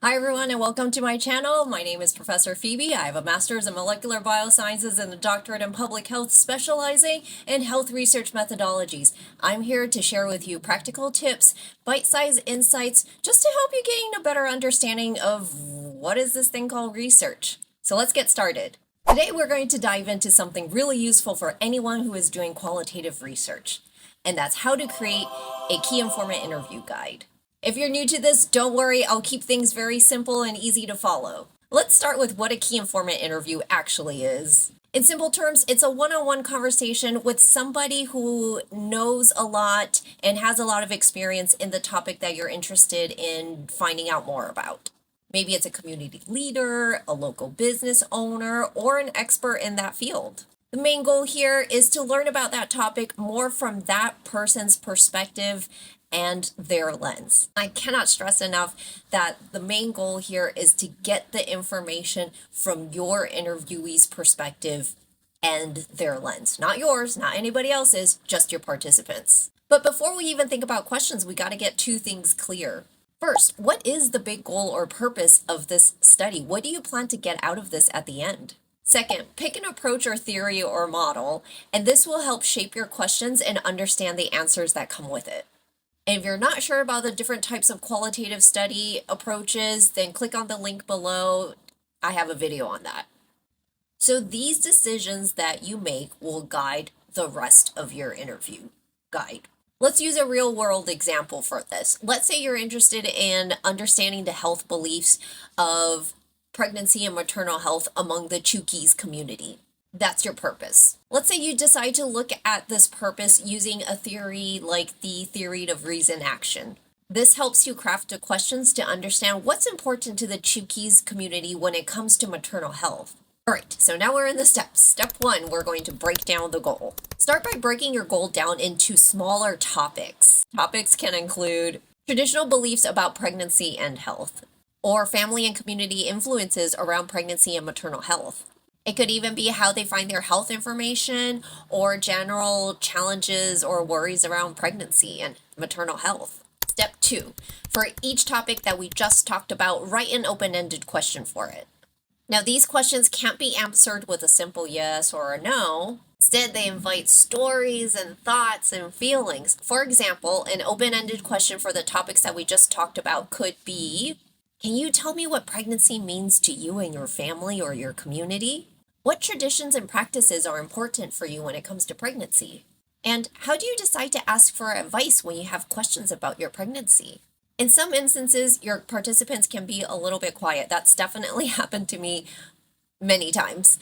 Hi everyone and welcome to my channel. My name is Professor Phoebe. I have a master's in molecular biosciences and a doctorate in public health specializing in health research methodologies. I'm here to share with you practical tips, bite-sized insights, just to help you gain a better understanding of what is this thing called research. So let's get started. Today we're going to dive into something really useful for anyone who is doing qualitative research, and that's how to create a key informant interview guide. If you're new to this, don't worry, I'll keep things very simple and easy to follow. Let's start with what a key informant interview actually is. In simple terms, it's a one-on-one conversation with somebody who knows a lot and has a lot of experience in the topic that you're interested in finding out more about. Maybe it's a community leader, a local business owner, or an expert in that field. The main goal here is to learn about that topic more from that person's perspective and their lens. I cannot stress enough that the main goal here is to get the information from your interviewee's perspective and their lens. Not yours, not anybody else's, just your participants. But before we even think about questions, we got to get two things clear. First, what is the big goal or purpose of this study? What do you plan to get out of this at the end? Second, pick an approach or theory or model, and this will help shape your questions and understand the answers that come with it. And if you're not sure about the different types of qualitative study approaches, then click on the link below. I have a video on that. So these decisions that you make will guide the rest of your interview guide. Let's use a real world example for this. Let's say you're interested in understanding the health beliefs of pregnancy and maternal health among the Chuukese community. That's your purpose. Let's say you decide to look at this purpose using a theory like the theory of reason action. This helps you craft the questions to understand what's important to the Chuukese community when it comes to maternal health. All right, so now we're in the steps. Step one, we're going to break down the goal. Start by breaking your goal down into smaller topics. Topics can include traditional beliefs about pregnancy and health, or family and community influences around pregnancy and maternal health. It could even be how they find their health information or general challenges or worries around pregnancy and maternal health. Step two, for each topic that we just talked about, write an open-ended question for it. Now, these questions can't be answered with a simple yes or a no. Instead, they invite stories and thoughts and feelings. For example, an open-ended question for the topics that we just talked about could be, can you tell me what pregnancy means to you and your family or your community? What traditions and practices are important for you when it comes to pregnancy? And how do you decide to ask for advice when you have questions about your pregnancy? In some instances, your participants can be a little bit quiet. That's definitely happened to me many times.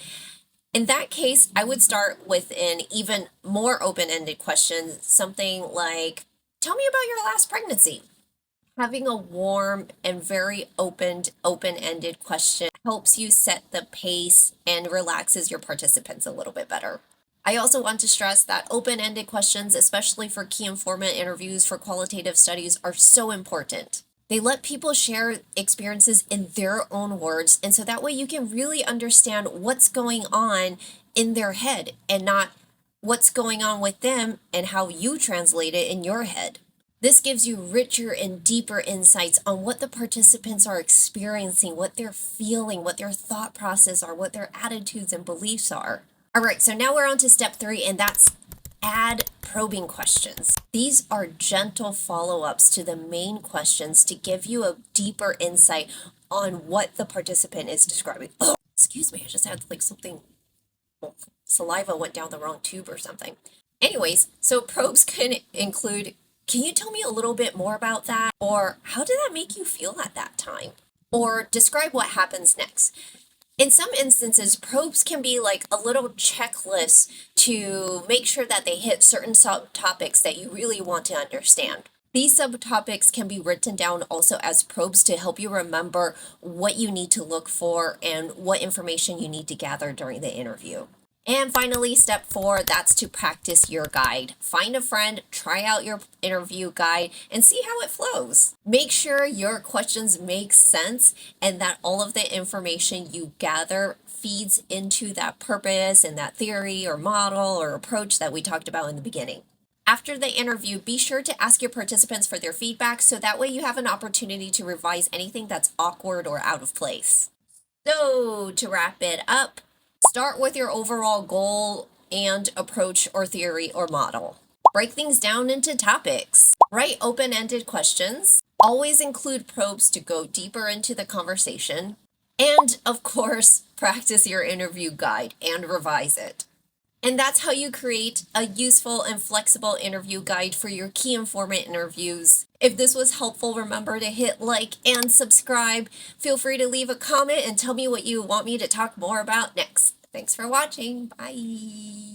In that case, I would start with an even more open-ended question, something like, tell me about your last pregnancy. Having a warm and very open-ended question helps you set the pace and relaxes your participants a little bit better. I also want to stress that open-ended questions, especially for key informant interviews for qualitative studies, are so important. They let people share experiences in their own words, and so that way you can really understand what's going on in their head and not what's going on with them and how you translate it in your head. This gives you richer and deeper insights on what the participants are experiencing, what they're feeling, what their thought process are, what their attitudes and beliefs are. All right, so now we're on to step three, and that's add probing questions. These are gentle follow-ups to the main questions to give you a deeper insight on what the participant is describing. Oh, excuse me, I just had like something, saliva went down the wrong tube or something. Anyways, so probes can include, can you tell me a little bit more about that? Or how did that make you feel at that time? Or describe what happens next. In some instances, probes can be like a little checklist to make sure that they hit certain subtopics that you really want to understand. These subtopics can be written down also as probes to help you remember what you need to look for and what information you need to gather during the interview. And finally, step four, that's to practice your guide. Find a friend, try out your interview guide, and see how it flows. Make sure your questions make sense and that all of the information you gather feeds into that purpose and that theory or model or approach that we talked about in the beginning. After the interview, be sure to ask your participants for their feedback so that way you have an opportunity to revise anything that's awkward or out of place. So, to wrap it up, start with your overall goal and approach or theory or model. Break things down into topics. Write open-ended questions. Always include probes to go deeper into the conversation. And, of course, practice your interview guide and revise it. And that's how you create a useful and flexible interview guide for your Key Informant interviews. If this was helpful, remember to hit like and subscribe. Feel free to leave a comment and tell me what you want me to talk more about next. Thanks for watching. Bye.